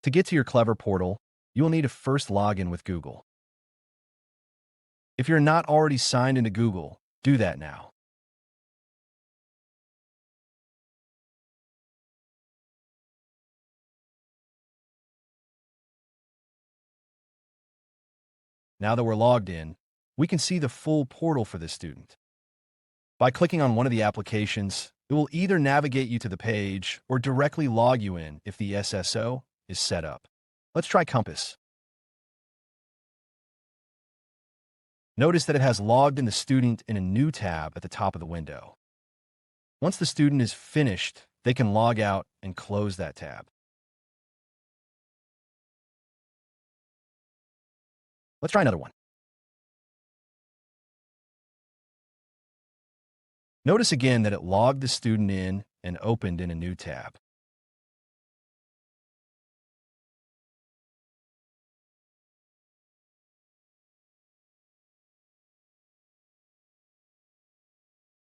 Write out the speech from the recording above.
To get to your Clever portal, you will need to first log in with Google. If you're not already signed into Google, do that now. Now that we're logged in, we can see the full portal for this student. By clicking on one of the applications, it will either navigate you to the page or directly log you in if the SSO is set up. Let's try Compass. Notice that it has logged in the student in a new tab at the top of the window. Once the student is finished, they can log out and close that tab. Let's try another one. Notice again that it logged the student in and opened in a new tab.